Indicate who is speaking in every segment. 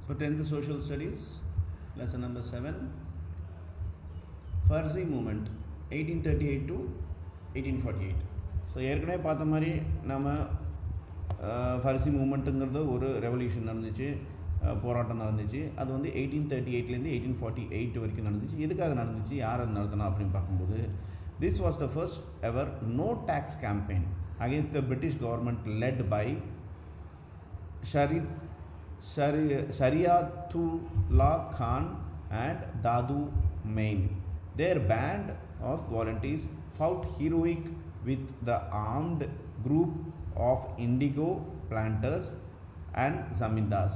Speaker 1: So 10th Social Studies, lesson number 7, Farsi movement 1838 to 1848. So ஏற்கனவே பார்த்த மாதிரி நம்ம ஃபர்சி மூமெண்ட்டுங்கிறது ஒரு ரெவல்யூஷன் நடந்துச்சு, போராட்டம் நடந்துச்சு. அது வந்து 1838லேருந்து 1848 வரைக்கும் நடந்துச்சு. எதுக்காக நடந்துச்சு, யார் அது நடத்தினா அப்படின்னு பார்க்கும்போது, this was the first ever no tax campaign against the British government led by Shariatullah Khan and Dadu Main. Their band of volunteers fought heroic with the armed group of indigo planters and zamindars.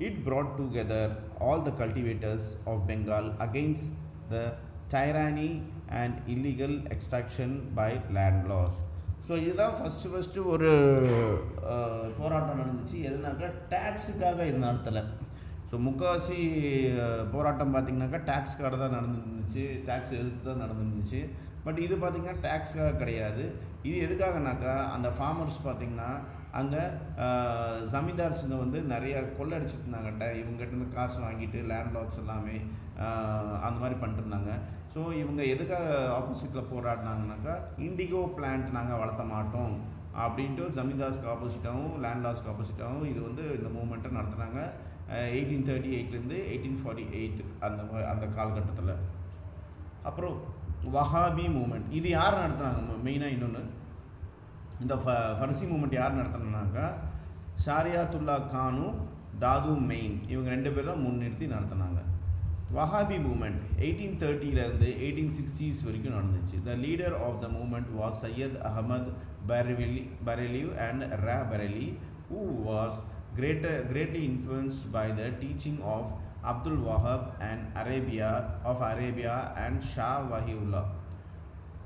Speaker 1: It brought together all the cultivators of Bengal against the tyranny and illegal extraction by landlords. So இதுதான் first ஒரு போராட்டம் நடந்துச்சு. எதுனாக்கா டேக்ஸுக்காக இது நடத்தலை. So முக்கால்வாசி போராட்டம் பார்த்திங்கனாக்கா டேக்ஸ்க்காக தான் நடந்துருந்துச்சு, tax எதிர்த்து தான் நடந்துருந்துச்சு. பட் இது பார்த்திங்கன்னா டேக்ஸ்க்காக கிடையாது. இது எதுக்காகனாக்கா அந்த ஃபார்மர்ஸ் பார்த்திங்கன்னா அங்கே ஜமீன்தார்ஸுங்க வந்து நிறையா கொள்ளை அடிச்சுட்டு இருந்தாங்கட்ட, இவங்ககிட்ட காசு வாங்கிட்டு லேண்ட்லார்ட்ஸ் எல்லாமே அந்த மாதிரி பண்ணிட்டுருந்தாங்க. ஸோ இவங்க எதுக்காக ஆப்போசிட்டில் போராடினாங்கனாக்கா, இண்டிகோ பிளான்ட் நாங்கள் வளர்த்த மாட்டோம் அப்படின்ட்டு ஜமீன்தார்ஸ்க்கு ஆப்போசிட்டாகவும் லேண்ட்லார்ட்ஸ்க்கு ஆப்போசிட்டாகவும் இது வந்து இந்த மூமெண்ட்டை நடத்துனாங்க 1838லேருந்து 1848 அந்த காலகட்டத்தில். அப்புறம் வஹாபி மூமெண்ட், இது யார் நடத்துனாங்க மெயினாக? இன்னொன்று, இந்த ஃபர்சி மூமெண்ட் யார் நடத்தினாக்கா ஷாரியாத்துல்லா கானும் தாது மெயின், இவங்க 2 பேர் தான் முன்னிறுத்தி நடத்தினாங்க. வஹாபி மூமெண்ட் 1830லேருந்து 1860s வரைக்கும் நடந்துச்சு. The leader of the movement was Syed Ahmad Bareli and Rae Bareli, who was greatly influenced by the teaching of Abdul Wahab and Arabia and Shah Waliullah,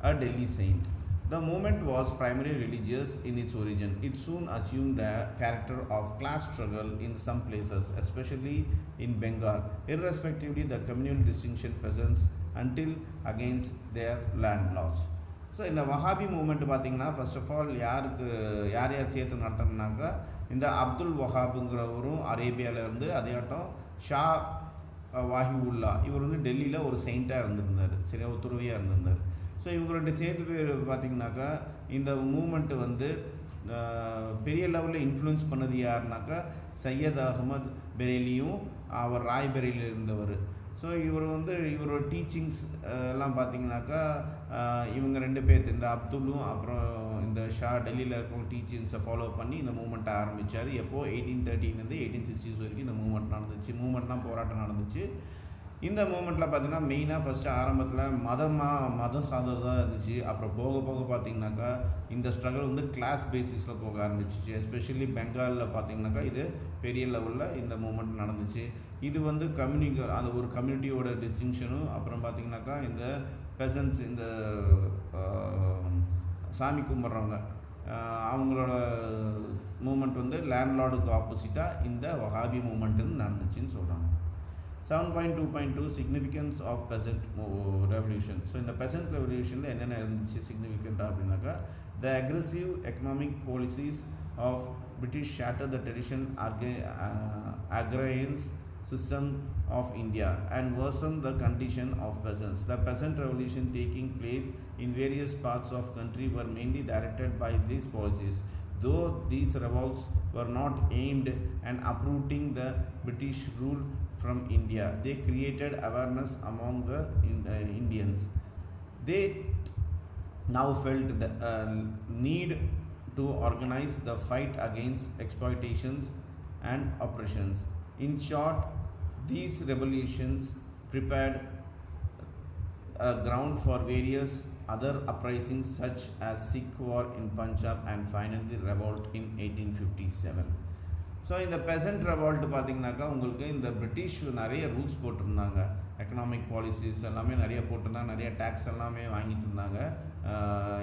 Speaker 1: a Delhi saint. The movement was primarily religious in its origin. It soon assumed the character of class struggle in some places, especially in Bengal, irrespectively the communal distinction presents until against their landlords. So இந்த Wahhabi moment பார்த்திங்கன்னா first of all யார் சேர்த்து நடத்தினாக்கா, இந்த அப்துல் வஹாபுங்கிறவரும் அரேபியாவிலேருந்து, அதேட்டம் ஷா வாஹிவுல்லா, இவர் வந்து டெல்லியில் ஒரு செயிண்ட்டாக இருந்திருந்தார், சரியா, ஒரு துறவியாக இருந்திருந்தார். ஸோ இவங்க 2 சேர்த்து பேர் பார்த்திங்கனாக்கா இந்த மூமெண்ட்டு வந்து பெரிய லெவலில் இன்ஃப்ளூயன்ஸ் பண்ணது யாருனாக்கா சையத் அகமது பெரேலியும் அவர் ராய்பெரியில் இருந்தவர். ஸோ இவரோட டீச்சிங்ஸ் எல்லாம் பார்த்திங்கனாக்கா இவங்க 2 பேர், இந்த அப்துல்லும் அப்புறம் இந்த ஷா டெல்லியில் இருக்கிற டீச்சிங்ஸை ஃபாலோ பண்ணி இந்த மூமெண்ட்டை ஆரம்பித்தார். எப்போது 1830லேருந்து 1860s வரைக்கும் இந்த மூமெண்ட்லாம் போராட்டம் நடந்துச்சு. இந்த மூமெண்ட்டில் பார்த்திங்கன்னா மெயினாக ஃபஸ்ட்டு ஆரம்பத்தில் மதம் சார்ந்ததாக இருந்துச்சு. அப்புறம் போக போக பார்த்திங்கனாக்கா இந்த ஸ்ட்ரகிள் வந்து கிளாஸ் பேசிஸில் போக ஆரம்பிச்சிச்சு. எஸ்பெஷலி பெங்காலில் பார்த்திங்கனாக்கா இது பெரிய லெவலில் இந்த மூமெண்ட் நடந்துச்சு. இது வந்து அந்த ஒரு கம்யூனிட்டியோட டிஸ்டிங்ஷனும், அப்புறம் பார்த்திங்கனாக்கா இந்த பெசன்ஸ், இந்த சாமி கும்பிட்றவங்க, அவங்களோட மூமெண்ட் வந்து லேண்ட்லார்டுக்கு ஆப்போசிட்டாக இந்த வஹாபி மூமெண்ட்டு நடந்துச்சுன்னு சொல்கிறாங்க. 7.2.2 significance of peasant revolution. So இந்த பெசன்ட் ரெவல்யூஷனில் என்னென்ன இருந்துச்சு சிக்னிஃபிகண்ட்டாக அப்படின்னாக்கா, the aggressive economic policies of British shattered the traditional agrarian system of India and worsened the condition of peasants. The peasant revolution taking place in various parts of country were mainly directed by these policies. Though these revolts were not aimed at uprooting the British rule from India, they created awareness among the Indians. They now felt the need to organize the fight against exploitations and oppressions. In short, these revolutions prepared a ground for various other uprisings such as Sikh War in Punjab and finally revolt in 1857. So இந்த பெசன்ட் ரெவால்ட்டு பார்த்திங்கனாக்கா உங்களுக்கு இந்த British நிறைய rules போட்டிருந்தாங்க, economic policies எல்லாமே நிறைய போட்டிருந்தாங்க, நிறைய டேக்ஸ் எல்லாமே வாங்கிட்டு இருந்தாங்க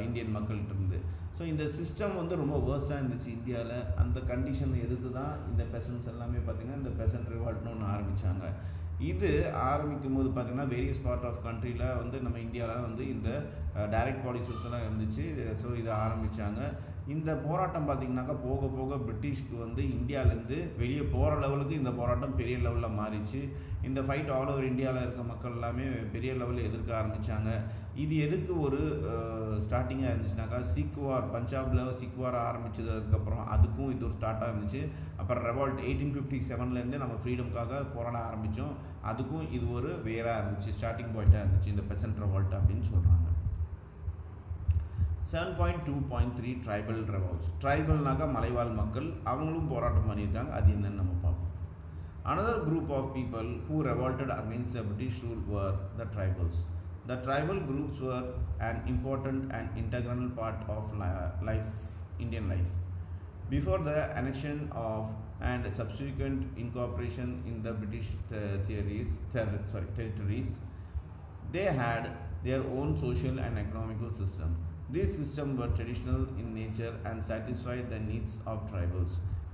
Speaker 1: இந்தியன் மக்கள்கிட்டருந்து. ஸோ இந்த சிஸ்டம் வந்து ரொம்ப வேர்ஸ்ட்டாக இருந்துச்சு இந்தியாவில். அந்த கண்டிஷனை எதிர்த்து தான் இந்த பெசன்ட்ஸ் எல்லாமே பார்த்திங்கன்னா இந்த பெசன்ட் ரிவால்ட்னு ஒன்று ஆரம்பித்தாங்க. இது ஆரம்பிக்கும் போது பார்த்திங்கன்னா வேரியஸ் பார்ட் ஆஃப் கண்ட்ரியில் வந்து நம்ம இந்தியாவில் வந்து இந்த டைரக்ட் பாலிசிஸ் எல்லாம் இருந்துச்சு. ஸோ இதை ஆரம்பித்தாங்க. இந்த போராட்டம் பார்த்திங்கனாக்கா போக போக பிரிட்டிஷ்க்கு வந்து இந்தியாவிலேருந்து வெளியே போகிற லெவலுக்கு இந்த போராட்டம் பெரிய லெவலில் மாறிச்சு. இந்த ஃபைட் ஆல் ஓவர் இந்தியாவில் இருக்க மக்கள் எல்லாமே பெரிய லெவலில் எதிர்க்க ஆரம்பித்தாங்க. இது எதுக்கு ஒரு ஸ்டார்டிங்காக இருந்துச்சுனாக்கா சிக் வார், பஞ்சாபில் சிக் வார் ஆரம்பித்ததுக்கப்புறம் அதுக்கும் இது ஒரு ஸ்டார்ட்டாக இருந்துச்சு. அப்புறம் ரெவால்ட் 1857லேருந்து நம்ம ஃப்ரீடம்காக போராட ஆரம்பித்தோம், அதுக்கும் இது ஒரு வேராக இருந்துச்சு, ஸ்டார்டிங் பாயிண்ட்டாக இருந்துச்சு இந்த பெசன்ட் ரெவால்ட் அப்படின்னு சொல்கிறாங்க. 7.2.3 ட்ரைபல் ரெவால்ட்ஸ். ட்ரைபல்னாக்கா மலைவாழ் மக்கள், அவங்களும் போராட்டம் பண்ணியிருக்காங்க. அது என்னன்னு நம்ம பார்ப்போம். Another group of people who revolted against the British rule were the tribals. The tribal groups were an important and integral part of Indian life. Before the annexion of and subsequent incorporation in the British territories, they had their own social and economical system. These systems were traditional in nature and satisfied the needs of tribals.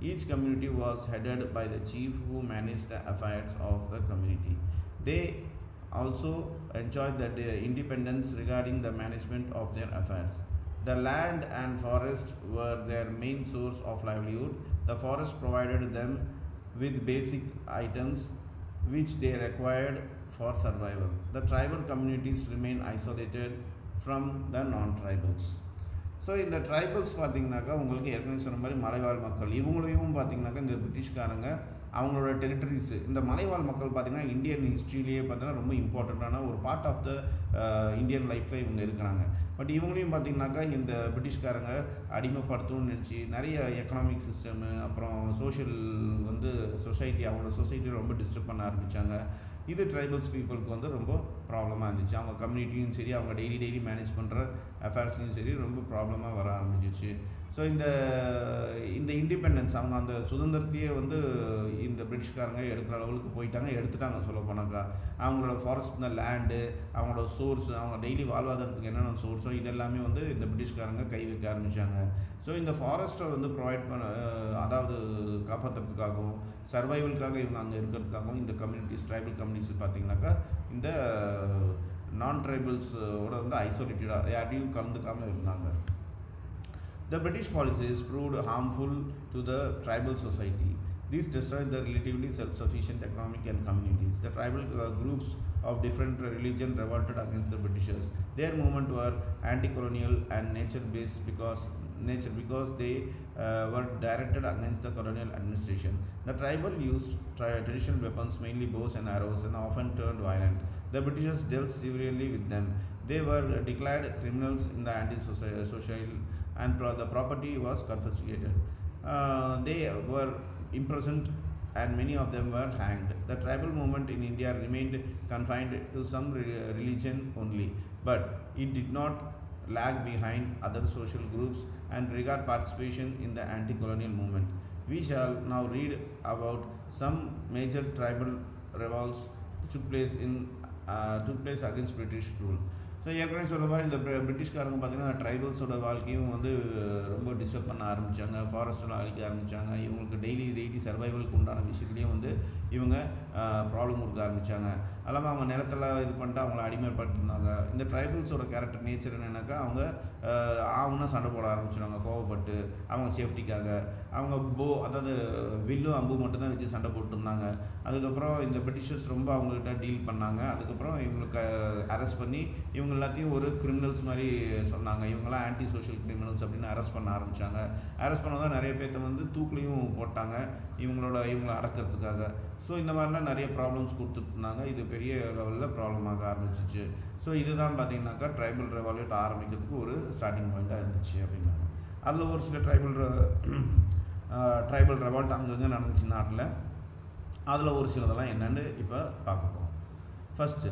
Speaker 1: Each community was headed by the chief who managed the affairs of the community. They also enjoyed the independence regarding the management of their affairs. The land and forest were their main source of livelihood. The forest provided them with basic items which they required for survival. The tribal communities remained isolated from the non-tribals. So இந்த tribals பார்த்திங்கனாக்கா உங்களுக்கு ஏற்கனவே சொன்ன மாதிரி மலைவாழ் மக்கள், இவங்களையும் பார்த்திங்கனாக்கா இந்த பிரிட்டிஷ்காரங்க அவங்களோட டெரிட்டரிஸு, இந்த மலைவாழ் மக்கள் பார்த்திங்கன்னா இந்தியன் ஹிஸ்ட்ரியிலேயே பார்த்தீங்கன்னா ரொம்ப இம்பார்ட்டண்ட்டான ஒரு பார்ட் ஆஃப் த இந்தியன் லைஃப்பில் இவங்க இருக்கிறாங்க. பட் இவங்களையும் பார்த்திங்கனாக்கா இந்த பிரிட்டிஷ்காரங்க அடிமைப்படுத்தணும்னு நினச்சி நிறைய எக்கனாமிக் சிஸ்டமு, அப்புறம் சோஷியல் வந்து சொசைட்டி, அவங்களோட சொசைட்டியை ரொம்ப டிஸ்டர்ப் பண்ண ஆரம்பித்தாங்க. இது ட்ரைபல்ஸ் பீப்புளுக்கு வந்து ரொம்ப ப்ராப்ளமாக இருந்துச்சு. அவங்க கம்யூனிட்டியும் சரி, அவங்க டெய்லி மேனேஜ் பண்ணுற அஃபேர்ஸ்லையும் சரி ரொம்ப ப்ராப்ளமாக வர ஆரம்பிச்சிச்சு. ஸோ இந்த இண்டிபெண்டன்ஸ், அவங்க அந்த சுதந்திரத்தையே வந்து இந்த பிரிட்டிஷ்காரங்க எடுக்கிற லெவலுக்கு எடுத்துட்டாங்க சொல்ல போனாக்கா. அவங்களோட ஃபாரஸ்ட், இந்த லேண்டு, அவங்களோட சோர்ஸ், அவங்க டெய்லி வாழ்வாதாரத்துக்கு என்னென்ன சோர்ஸோ இதெல்லாமே வந்து இந்த பிரிட்டிஷ்காரங்க கை வைக்க ஆரம்பித்தாங்க. ஸோ இந்த ஃபாரஸ்ட்டை வந்து ப்ரொவைட் பண்ண, அதாவது காப்பாற்றுறதுக்காகவும் சர்வைவலுக்காக இவங்க அங்கே இருக்கிறதுக்காகவும் இந்த கம்யூனிட்டிஸ், ட்ரைபல் கம்யூனிட்டிஸ் பார்த்திங்கனாக்கா இந்த நான் ட்ரைபல்ஸோட வந்து ஐசோலேட்டடாக யாரையும் கலந்துக்காமல் இருந்தாங்க. The British policies proved harmful to the tribal society. These destroyed the relatively self-sufficient economic and communities. The tribal groups of different religion revolted against the Britishers. Their movement were anti-colonial and nature-based because they were directed against the colonial administration. The tribal used traditional weapons, mainly bows and arrows, and often turned violent. The Britishers dealt severely with them. They were declared criminals in the anti-social, and the property was confiscated. They were imprisoned and many of them were hanged. The tribal movement in India remained confined to some religion only, but it did not lag behind other social groups and regard participation in the anti-colonial movement. We shall now read about some major tribal revolts took place against British rule. So ஏற்கனவே சொல்கிற மாதிரி இந்த பிரிட்டிஷ்காரங்க பார்த்திங்கன்னா ட்ரைபல்ஸோட வாழ்க்கையும் வந்து ரொம்ப disturb பண்ண ஆரம்பித்தாங்க, ஃபாரஸ்ட்டெல்லாம் அழிக்க ஆரம்பித்தாங்க. இவங்களுக்கு டெய்லி சர்வைவலுக்கு உண்டான விஷயத்துலேயும் வந்து இவங்க ப்ராப்ளம் கொடுக்க ஆரம்பித்தாங்க. அல்லாமல் அவங்க நிலத்தெல்லாம் இது பண்ணிட்டு அவங்கள அடிமைப்படுத்திருந்தாங்க. இந்த ட்ரைபல்ஸோட கேரக்டர் நேச்சர் என்னென்னாக்கா அவங்க ஆகுன்னா சண்டை போட ஆரம்பிச்சிடுவாங்க கோவப்பட்டு. அவங்க சேஃப்டிக்காக அவங்க அதாவது வில்லும் அம்பு மட்டும்தான் வச்சு சண்டை போட்டுருந்தாங்க. அதுக்கப்புறம் இந்த பிரிட்டிஷர்ஸ் ரொம்ப அவங்ககிட்ட டீல் பண்ணாங்க. அதுக்கப்புறம் இவங்களுக்கு அரெஸ்ட் பண்ணி இவங்க எல்லாத்தையும் ஒரு கிரிமினல்ஸ் மாதிரி சொன்னாங்க. இவங்களாம் ஆன்டி சோஷியல் கிரிமினல்ஸ் அப்படின்னு அரெஸ்ட் பண்ண ஆரம்பித்தாங்க. அரெஸ்ட் பண்ணதான் நிறைய பேர்த்த வந்து தூக்குலையும் போட்டாங்க இவங்களை அடக்கிறதுக்காக. ஸோ இந்த மாதிரிலாம் நிறைய ப்ராப்ளம்ஸ் கொடுத்துட்டு இருந்தாங்க. இது பெரிய லெவலில் ப்ராப்ளமாக ஆரம்பிச்சிச்சு. ஸோ இதுதான் பார்த்திங்கனாக்கா ட்ரைபல் ரெவால்யூட் ஆரம்பிக்கிறதுக்கு ஒரு ஸ்டார்டிங் பாயிண்ட்டாக இருந்துச்சு அப்படின்னாங்க. அதில் ஒரு சில ட்ரைபல் ரெவால்ட் அங்கங்கே நடந்துச்சு நாட்டில். அதில் ஒரு சிலதெல்லாம் என்னென்னு இப்போ பார்க்க போகிறோம். ஃபஸ்ட்டு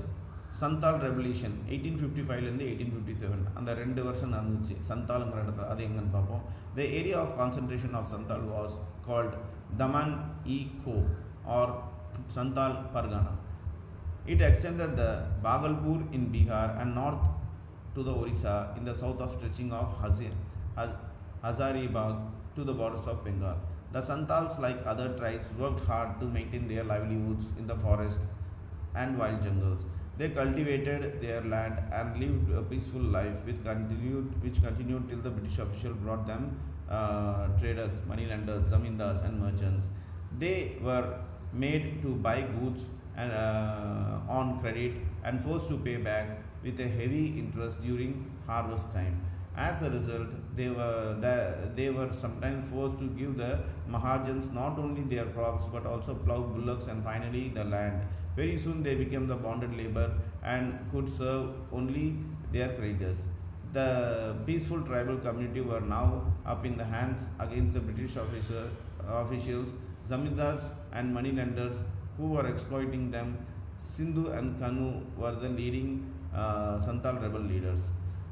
Speaker 1: சந்தால் ரெவல்யூஷன் 1855லேருந்து 1857, அந்த 2 வருஷம் நடந்துச்சு சந்தாலுங்கிற இடத்துல. அது எங்கன்னு பார்ப்போம். The area of concentration of Santhal was called Daman-i-Koh or Santhal Pargana. It extended the Bhagalpur in Bihar and north to the Orissa in the south of stretching of Hazaribagh to the borders of Bengal. The Santals, like other tribes, worked hard to maintain their livelihoods in the forest and wild jungles. They cultivated their land and lived a peaceful life which continued till the British official brought them traders, moneylenders, zamindars, and merchants. They were made to buy goods and on credit and forced to pay back with a heavy interest during harvest time. As a result, they were sometimes forced to give the Mahajans not only their crops but also plough bullocks and finally the land. Very soon they became the bonded labor and could serve only their creditors. The peaceful tribal community were now up in the hands against the officials, zamindars, and moneylenders who were exploiting them. Sindhu and Kanu were the leading Santal rebel leaders.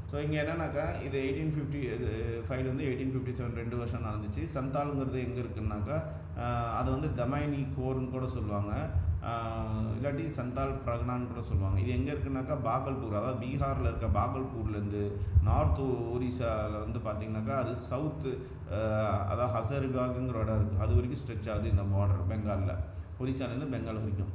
Speaker 1: So இங்கே என்னன்னாக்கா இது 1855 வந்து 1857 2 வருஷம் நடந்துச்சு. சந்தாலுங்கிறது எங்கே இருக்குன்னாக்கா அதை வந்து தமைனி கோர்னு கூட சொல்லுவாங்க, இல்லாட்டி சந்தால் பிரகனான்னு கூட சொல்லுவாங்க. இது எங்கே இருக்குன்னாக்கா பாகல்பூர், அதாவது பீகாரில் இருக்க பாகல்பூர்லேருந்து நார்த் ஒரிசாவில் வந்து பார்த்திங்கனாக்கா அது சவுத்து, அதாவது ஹசரிபாகுங்கிற இடம் இருக்குது, அது வரைக்கும் ஸ்ட்ரெச் ஆகுது இந்த பார்டர் பெங்காலில், ஒரிசாலேருந்து பெங்கால் வரைக்கும்.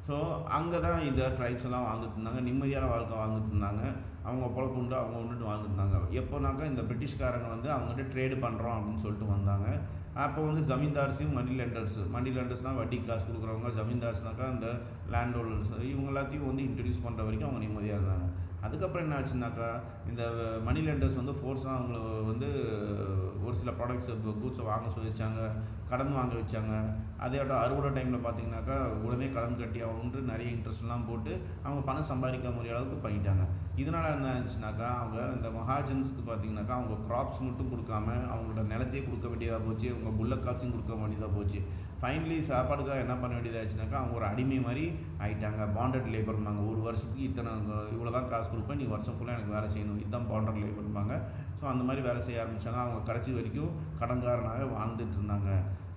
Speaker 1: ஸோ அங்கே தான் இந்த ட்ரைப்ஸ் எல்லாம் வாழ்ந்துட்டு இருந்தாங்க, நிம்மதியான வாழ்க்கை வாழ்ந்துட்டு இருந்தாங்க. அவங்க பொழப்பு உண்டு, அவங்க ஒன்றுட்டு வாழ்ந்துருந்தாங்க. எப்போனாக்கா இந்த பிரிட்டிஷ்காரங்க வந்து அவங்ககிட்ட ட்ரேடு பண்ணுறோம் அப்படின்னு சொல்லிட்டு வந்தாங்க. அப்போ வந்து ஜமீன்தார்ஸையும் மணி லெண்டர்ஸ்னால் வட்டி காசு கொடுக்குறவங்க, ஜமீன்தார்ஸ்னாக்கா அந்த லேண்ட் ஹோல்டர்ஸ், இவங்க எல்லாத்தையும் வந்து இன்ட்ரடியூஸ் பண்ணுற வரைக்கும் அவங்க நிம்மதியாக இருந்தாங்க. அதுக்கப்புறம் என்ன ஆச்சுனாக்கா இந்த மணி லெண்டர்ஸ் வந்து ஃபோர்ஸாக அவங்கள வந்து ஒரு சில ப்ராடக்ட்ஸ் கூட்ஸை வாங்க சொல்லிச்சாங்க, கடன் வாங்க வச்சாங்க. அதோட அறுவடை டைமில் பார்த்திங்கனாக்கா உடனே கடன் கட்டி அவங்க நிறைய இன்ட்ரெஸ்ட்லாம் போட்டு அவங்க பணம் சம்பாதிக்க முடியாத அளவுக்கு பண்ணிட்டாங்க. இதனால் என்ன ஆச்சுனாக்கா அவங்க இந்த மகாஜன்ஸ்க்கு பார்த்திங்கனாக்கா அவங்க க்ராப்ஸ் மட்டும் கொடுக்காம அவங்களோட நிலத்தையே கொடுக்க வேண்டியதாக போச்சு, அவங்க புல்லக் காசும் கொடுக்க வேண்டியதாக போச்சு. ஃபைனலி சாப்பாடுக்காக என்ன பண்ண வேண்டியதாச்சுனாக்கா அவங்க ஒரு அடிமை மாதிரி ஆகிட்டாங்க. பாண்டட் லேபர்னாங்க, ஒரு வருஷத்துக்கு இத்தனை இவ்வளோ தான் காசு கொடுப்பேன், நீ வருஷம் ஃபுல்லாக எனக்கு வேலை செய்யணும், இதுதான் பாண்டட் லேபர்பாங்க. ஸோ அந்த மாதிரி வேலை செய்ய ஆரம்பித்தாங்க. அவங்க கடைசி வரைக்கும் கடன்காரனாக வாழ்ந்துட்டு இருந்தாங்க.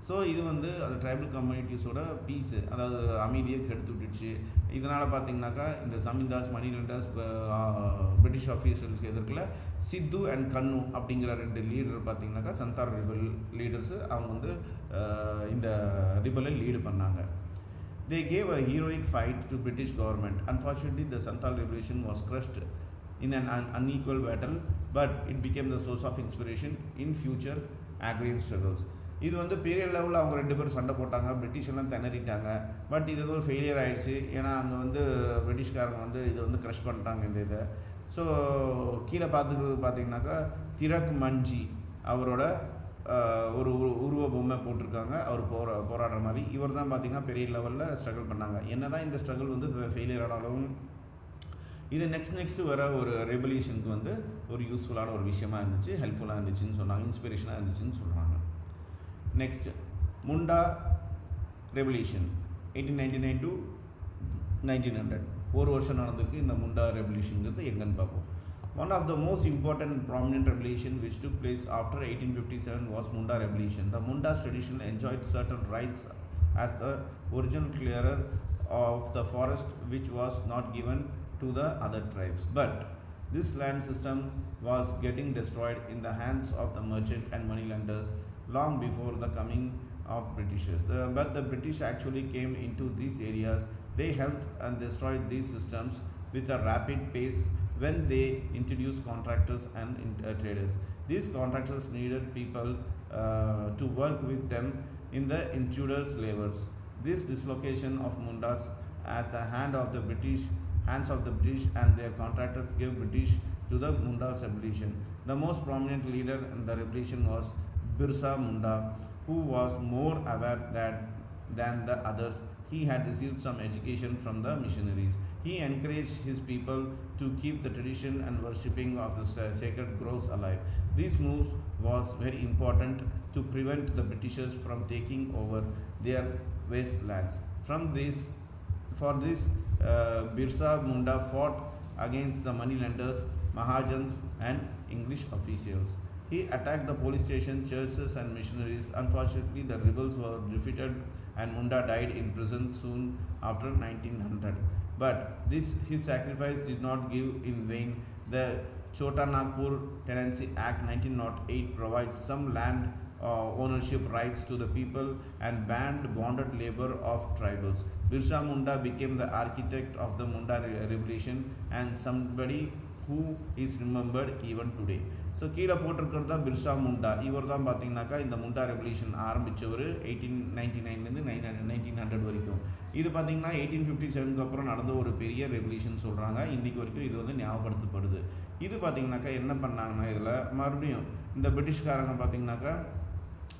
Speaker 1: ஸோ இது வந்து அந்த ட்ரைபல் கம்யூனிட்டிஸோட பீஸு, அதாவது அமைதியை கெடுத்து விட்டுடுச்சு. இதனால் பார்த்திங்கனாக்கா இந்த ஜமீன்தார்ஸ், மணி லெண்டர்ஸ், பிரிட்டிஷ் ஆஃபீஸருக்கு எதிர்க்கில் சித்து அண்ட் கன்னு அப்படிங்கிற 2 லீடர் பார்த்திங்கனாக்கா சந்தார் ரிபல் லீடர்ஸு அவங்க வந்து இந்த ரிபலை லீடு பண்ணாங்க. They gave a heroic fight to British government. Unfortunately, the Santhal revolution was crushed in an unequal battle, but it became the source of inspiration in future agrarian struggles. இது வந்து பெரிய லெவலில் அவங்க 2 பேரும் சண்டை போட்டாங்க, பிரிட்டிஷ் எல்லாம் திணறிட்டாங்க. பட் இது ஒரு ஃபெயிலியர் ஆகிடுச்சு. ஏன்னா அங்கே வந்து பிரிட்டிஷ்காரங்க வந்து இதை வந்து க்ரஷ் பண்ணிட்டாங்க இந்த இதை. ஸோ கீழே பார்த்துக்கிறது பார்த்திங்கனாக்கா திரக் மஞ்சி அவரோட ஒரு உருவ பொம்மை போட்டிருக்காங்க, அவர் போராடுற மாதிரி. இவர் தான் பார்த்திங்கன்னா பெரிய லெவலில் ஸ்ட்ரகிள் பண்ணாங்க. என்ன தான் இந்த ஸ்ட்ரகிள் வந்து ஃபெயிலியர் ஆனாலும் இது நெக்ஸ்ட் வர ஒரு ரெவல்யூஷனுக்கு வந்து ஒரு யூஸ்ஃபுல்லான ஒரு விஷயமா இருந்துச்சு, ஹெல்ப்ஃபுல்லாக இருந்துச்சுன்னு சொன்னாங்க, இன்ஸ்பிரேஷனாக இருந்துச்சுன்னு சொல்கிறாங்க. நெக்ஸ்ட் முண்டா ரெவல்யூஷன் 1899 to 1900 ஒரு வருஷம் நடந்திருக்கு. இந்த முண்டா ரெவல்யூஷனுங்கிறது எங்கன்னு பார்ப்போம். One of the most important and prominent revolution which took place after 1857 was Munda Revolution. The Mundas traditionally enjoyed certain rights as the original clearer of the forest, which was not given to the other tribes. But this land system was getting destroyed in the hands of the merchant and moneylenders long before the coming of Britishers. But the British actually came into these areas. They helped and destroyed these systems with a rapid pace when they introduced contractors and traders. These contractors needed people to work with them in the intruders' labors. This dislocation of Mundas as the hands of the British and their contractors gave British to the Mundas revolution. The most prominent leader in the revolution was Birsa Munda, who was more aware than the others. He had received some education from the missionaries. He encouraged his people to keep the tradition and worshipping of the sacred groves alive. This move was very important to prevent the Britishers from taking over their wastelands. For this, Birsa Munda fought against the moneylenders, Mahajans, and English officials. He attacked the police station, churches, and missionaries. Unfortunately, the rebels were defeated and Munda died in prison soon after 1900. But his sacrifice did not give in vain. The Chota Nagpur Tenancy Act 1908 provides some land ownership rights to the people and banned bonded labor of tribals. Birsa Munda became the architect of the Munda revolution and somebody who is remembered even today. So கீழே போட்டிருக்கிறது தான் பிர்சா முண்டா. இவர் தான் பார்த்தீங்கன்னாக்கா இந்த முண்டா revolution ஆரம்பித்தவர் 1899 1900 வரைக்கும். இது பார்த்தீங்கன்னா 1857 அப்புறம் நடந்த ஒரு பெரிய ரெவல்யூஷன் சொல்கிறாங்க. இன்றைக்கு வரைக்கும் இது வந்து ஞாபகப்படுத்தப்படுது. இது பார்த்தீங்கன்னாக்கா என்ன பண்ணாங்கன்னா இதில் மறுபடியும் இந்த பிரிட்டிஷ்காரங்க பார்த்தீங்கன்னாக்கா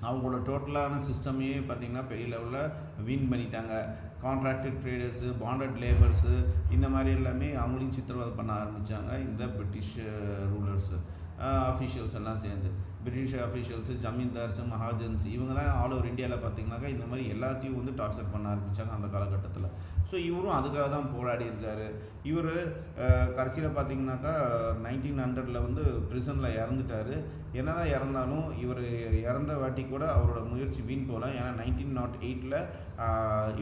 Speaker 1: அவங்களோட டோட்டலான சிஸ்டமையே பார்த்திங்கன்னா பெரிய லெவலில் வின் பண்ணிட்டாங்க. கான்ட்ராக்டட் ட்ரேடர்ஸு, பாண்டட் லேபர்ஸு, இந்த மாதிரி எல்லாமே அவங்களையும் சித்திரவதை பண்ண ஆரம்பித்தாங்க இந்த பிரிட்டிஷ் ரூலர்ஸு, அஃபீஷியல்ஸ் எல்லாம் சேர்ந்து. பிரிட்டிஷ் அஃபீஷியல்ஸு, ஜமீன்தார்ஸு, மகாஜன்ஸ் இவங்க தான் ஆல் ஓவர் இந்தியாவில் பார்த்திங்கனாக்கா இந்த மாதிரி எல்லாத்தையும் வந்து டார்ச்சர் பண்ண ஆரம்பித்தாங்க அந்த காலகட்டத்தில். ஸோ இவரும் அதுக்காக தான் போராடி இருக்கார். இவர் கடைசியில் பார்த்திங்கனாக்கா 1900 வந்து ப்ரிசனில் இறந்துட்டார். என்ன தான் இறந்தாலும் இவர் இறந்த வாட்டி கூட அவரோட முயற்சி வீண் போகல. ஏன்னா 1908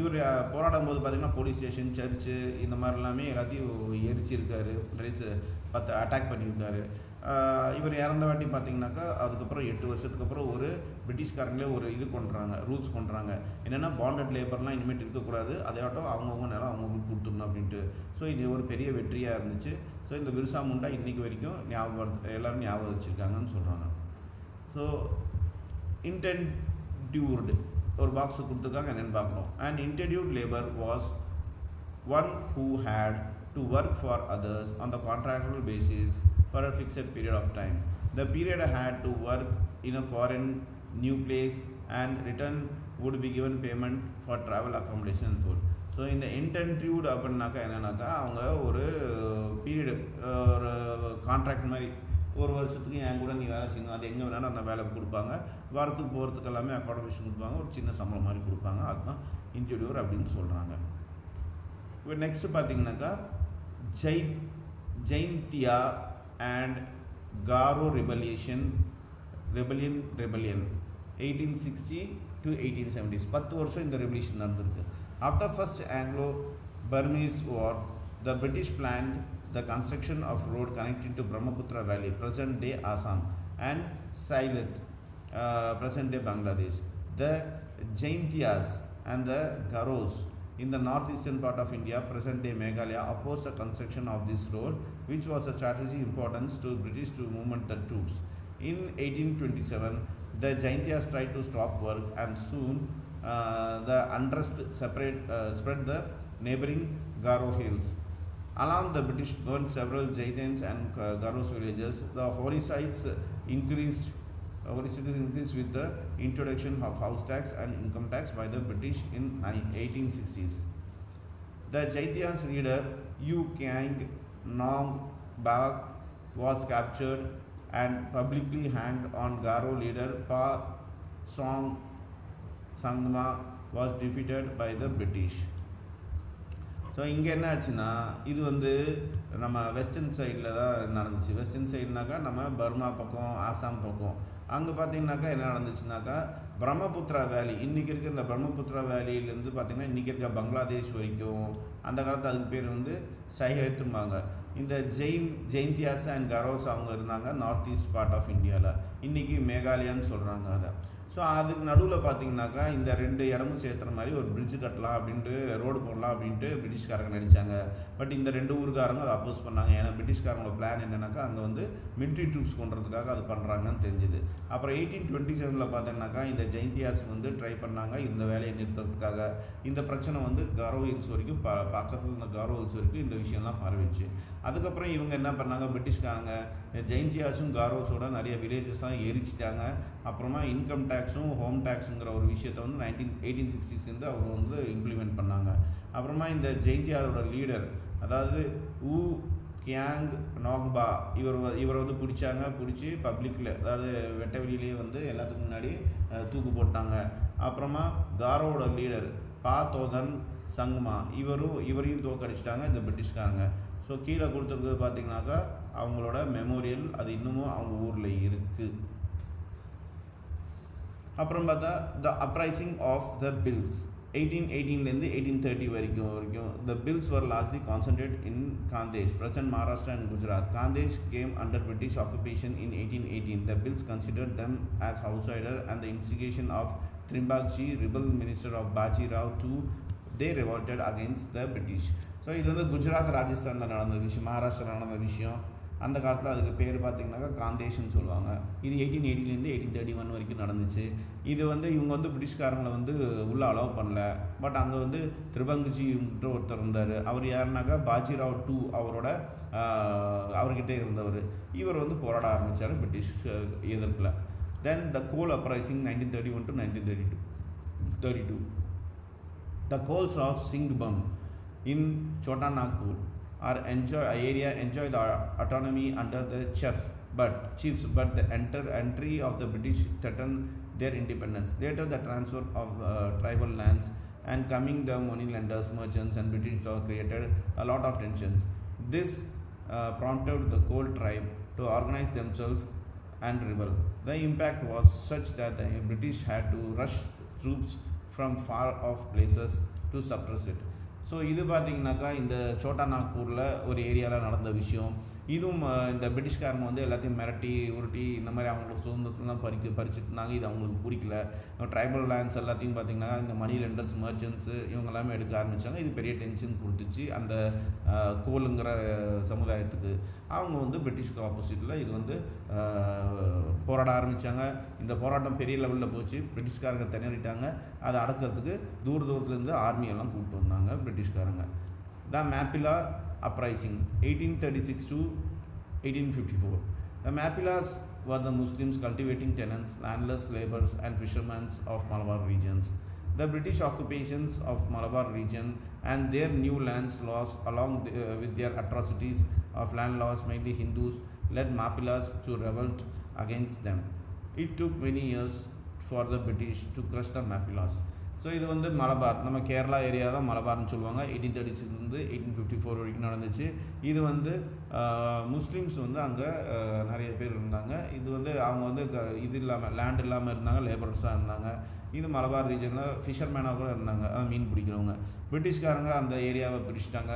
Speaker 1: இவர் போராடும் போது பார்த்திங்கன்னா போலீஸ் ஸ்டேஷன், சர்ச்சு இந்த மாதிரி எல்லாமே எல்லாத்தையும் எரிச்சிருக்காரு, 10 அட்டாக் பண்ணியிருக்காரு. இவர் இறந்த வாட்டி பார்த்திங்கனாக்கா அதுக்கப்புறம் 8 வருஷத்துக்கு அப்புறம் ஒரு பிரிட்டிஷ்காரங்களே ஒரு இது கொண்டுறாங்க, ரூல்ஸ் கொண்டுறாங்க. என்னென்னா பாண்டட் லேபர்லாம் இனிமேட்டு இருக்கக்கூடாது, அதையாட்டும் அவங்கவுங்க நேரம் அவங்கவுங்களுக்கு கொடுத்துடணும் அப்படின்ட்டு. ஸோ இது ஒரு பெரிய வெற்றியாக இருந்துச்சு. ஸோ இந்த பிர்சா முண்டா இன்றைக்கி வரைக்கும் எல்லோரும் ஞாபகம் வச்சுருக்காங்கன்னு சொல்கிறாங்க. ஸோ இன்டென்டியூர்டு ஒரு பாக்ஸு கொடுத்துருக்காங்க, என்னென்னு பார்க்கணும். And indentured labour was one who had to work for others on the contractual basis for a fixed period of time. The period had to work in a foreign new place and return would be given payment for travel accommodation and food. So இந்த இன்டென்டியூட் அப்படின்னாக்கா என்னன்னாக்கா அவங்க ஒரு period, ஒரு contract மாதிரி ஒரு வருஷத்துக்கு என் கூட நீ வேலை செய்யணும், அது எங்கே வேணாலும் அந்த வேலை கொடுப்பாங்க, வரத்துக்கு போகிறதுக்கு எல்லாமே அக்காமடேஷன் கொடுப்பாங்க, ஒரு சின்ன சம்பளம் மாதிரி கொடுப்பாங்க. அதுதான் இன்டென்டியூர் அப்படின்னு சொல்கிறாங்க. இப்போ நெக்ஸ்ட்டு பார்த்தீங்கன்னாக்கா ஜெயின்தியா அண்ட் காரோ rebellion 1860 to 1870s 10 வருஷம் இந்த ரெவல்யூஷன் நடந்திருக்கு. After first Anglo-Burmese war the British planned the construction of road connecting to Brahmaputra Valley, present day Assam, and Sylhet, present day Bangladesh. The Jaintiyas and the Garos in the northeastern part of India, present day Meghalaya, opposed the construction of this road, which was a strategic importance to British to movement the troops. In 1827, the Jaintiyas tried to stop work, and soon the unrest spread the neighboring Garo hills. Along the British burned several Jains and Garos villages. The holy sites increased with the introduction of house tax and income tax by the British in 1860s. The Jaitiya's leader Yu Kiang Nong Bak was captured and publicly hanged on. Garo leader Pa Song Sangma was defeated by the British. So இங்கே என்ன ஆச்சுன்னா இது வந்து நம்ம western சைடில் தான் நடந்துச்சு. Western சைடுனாக்கா நம்ம பர்மா பக்கம், ஆசாம் பக்கம். அங்கே பார்த்தீங்கன்னாக்கா என்ன நடந்துச்சுனாக்கா பிரம்மபுத்திரா வேலி, இன்றைக்கி இருக்க இந்த பிரம்மபுத்திரா வேலியிலேருந்து பார்த்திங்கன்னா இன்றைக்கி இருக்க பங்களாதேஷ் வரைக்கும், அந்த காலத்தில் அதுக்கு பேர் வந்து சைஹெட்டும்பாங்க. இந்த ஜெயின்தியாஸ் அண்ட் கரோஸ் அவங்க இருந்தாங்க நார்த் ஈஸ்ட் பார்ட் ஆஃப் இந்தியாவில், இன்றைக்கி மேகாலயான்னு சொல்கிறாங்க அதை. ஸோ அதுக்கு நடுவில் பார்த்தீங்கன்னாக்கா இந்த 2 இடமும் சேர்த்துற மாதிரி ஒரு பிரிட்ஜு கட்டலாம் அப்படின்ட்டு, ரோடு போடலாம் அப்படின்ட்டு பிரிட்டிஷ்காரங்க நினச்சாங்க. பட் இந்த 2 ஊருக்காரங்க அதை அப்போஸ் பண்ணாங்க. ஏன்னா பிரிட்டிஷ்காரங்களோட பிளான் என்னென்னாக்கா அங்கே வந்து மிலிட்ரி ட்ரூப்ஸ் கொண்டுறதுக்காக அது பண்ணுறாங்கன்னு தெரிஞ்சுது. அப்புறம் 1827 பார்த்தீங்கன்னாக்கா இந்த ஜெயின்தியாஸ் வந்து ட்ரை பண்ணாங்க இந்த வேலையை நிறுத்துறதுக்காக. இந்த பிரச்சனை வந்து காரோ ஹில்ஸ் வரைக்கும் பக்கத்தில் இருந்த காரோ ஹில்ஸ் வரைக்கும் இந்த விஷயம்லாம் பரவிச்சு. அதுக்கப்புறம் இவங்க என்ன பண்ணாங்க, பிரிட்டிஷ்காரங்க ஜெயின்தியாஸும் காரோஸோட நிறைய வில்லேஜஸ்லாம் எரிச்சிட்டாங்க. அப்புறமா இன்கம் டேக்ஸும் ஹோம் டேக்ஸுங்கிற ஒரு விஷயத்தை வந்து 1860s அவர் வந்து இம்ப்ளிமெண்ட் பண்ணாங்க. அப்புறமா இந்த ஜெயின்தியாவோட லீடர், அதாவது ஊ கியாங் நாக்பா, இவரை வந்து பிடிச்சி பப்ளிக்கில், அதாவது வெட்ட வெளியிலேயே வந்து எல்லாத்துக்கும் முன்னாடி தூக்கு போட்டாங்க. அப்புறமா காரோவோட லீடர் பா தோதன் சங்மா, இவரையும் தோக்கடிச்சிட்டாங்க இந்த பிரிட்டிஷ்காரங்க. ஸோ கீழே கொடுத்துருக்கிறது பார்த்திங்கனாக்கா அவங்களோட மெமோரியல், அது இன்னமும் அவங்க ஊரில் இருக்குது. அப்புறம் பார்த்தா த அப்ரைசிங் ஆஃப் த பில்ஸ் 1818 1830 வரைக்கும் the bills were largely concentrated in Khandesh, present Maharashtra and Gujarat. Khandesh came under British occupation in 1818. The bills considered them as outsider and the instigation of Trimbakji, rebel minister of Baji Rao II. They revolted against the British. So இது வந்து குஜராத் ராஜஸ்தானில் நடந்த விஷயம், மகாராஷ்டிராவில் நடந்த விஷயம். அந்த காலத்தில் அதுக்கு பேர் பார்த்திங்கனாக்கா காந்தேஷ்னு சொல்லுவாங்க. இது 1880 1831 வரைக்கும் நடந்துச்சு. இது வந்து இவங்க வந்து பிரிட்டிஷ்காரங்களை வந்து உள்ளே அலோவ் பண்ணல. பட் அங்கே வந்து திரிபங்கஜின்ற ஒருத்தர் இருந்தார். அவர் யாருனாக்கா பாஜிராவ் II அவர்கிட்ட இருந்தவர். இவர் வந்து போராட ஆரம்பித்தார் பிரிட்டிஷ் எதிர்ப்பில். தென் த கோல் uprising 1931 to 1932. The coals of Singhbum in Chota Nagpur area enjoy the autonomy under the chiefs, but the entry of the British threatened their independence. Later, the transfer of tribal lands and coming the money lenders, merchants, and British created a lot of tensions. This prompted the Kol tribe to organize themselves and rebel. The impact was such that the British had to rush troops from far off places to suppress it. So இது பார்த்திங்கனாக்கா இந்த சோட்டா நாக்பூரில் ஒரு ஏரியாவில் நடந்த விஷயம். இதுவும் இந்த பிரிட்டிஷ்காரங்க வந்து எல்லாத்தையும் மிரட்டி உருட்டி இந்த மாதிரி அவங்களுக்கு சுதந்திரத்துலாம் பறிச்சுட்டு இருந்தாங்க. இது அவங்களுக்கு பிடிக்கல. ட்ரைபல் லேண்ட்ஸ் எல்லாத்தையும் பார்த்திங்கன்னா இந்த மணி லெண்டர்ஸ், மர்ச்சன்ட்ஸு இவங்க எல்லாமே எடுக்க ஆரம்பித்தாங்க. இது பெரிய டென்ஷன் கொடுத்துச்சு அந்த கோலுங்கிற சமுதாயத்துக்கு. அவங்க வந்து பிரிட்டிஷ்க்கு ஆப்போசிட்டில் இது வந்து போராட ஆரம்பித்தாங்க. இந்த போராட்டம் பெரிய லெவலில் போச்சு. பிரிட்டிஷ்காரங்க திணறிட்டாங்க. அதை அடக்கிறதுக்கு தூரத்துலேருந்து ஆர்மியெல்லாம் கூப்பிட்டு வந்தாங்க பிரிட்டிஷ்காரங்க. த மேப்பிலா uprising 1836 to 1854. The Mappilas were the Muslims cultivating tenants, landless laborers and fishermen of Malabar regions. The British occupations of Malabar region and their new lands laws along with their atrocities of land laws, mainly Hindus, led Mappilas to revolt against them. It took many years for the British to crush the Mappilas. So இது வந்து மலபார், நம்ம Kerala area தான் மலபார்னு சொல்லுவாங்க. 1836 1854 வரைக்கும் நடந்துச்சு. இது வந்து Muslims வந்து அங்கே நிறைய பேர் இருந்தாங்க. இது வந்து அவங்க வந்து இது இல்லாமல் லேண்ட் இல்லாமல் இருந்தாங்க, லேபரர்ஸாக இருந்தாங்க. இது மலபார் ரீஜனில் ஃபிஷர்மேனாக கூட இருந்தாங்க, அதான் மீன் பிடிக்கிறவங்க. பிரிட்டிஷ்காரங்க அந்த ஏரியாவை பிரிச்சுட்டாங்க,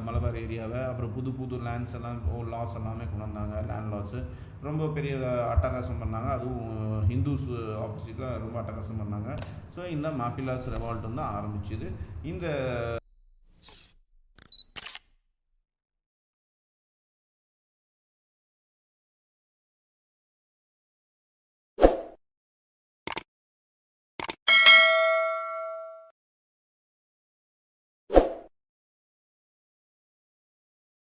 Speaker 1: மலபார் ஏரியாவை. அப்புறம் புது லேண்ட்ஸ் எல்லாம் லாஸ் எல்லாமே கொண்டு வந்தாங்க, லேண்ட் லாஸு. ரொம்ப பெரிய அட்டகாசம் பண்ணாங்க. அதுவும் ஹிந்துஸ் ஆப்போசிட்டில் ரொம்ப அட்டகாசம் பண்ணாங்க. ஸோ இந்த மாப்பிலாஸ் ரெவால்ட் வந்து ஆரம்பிச்சுது. இந்த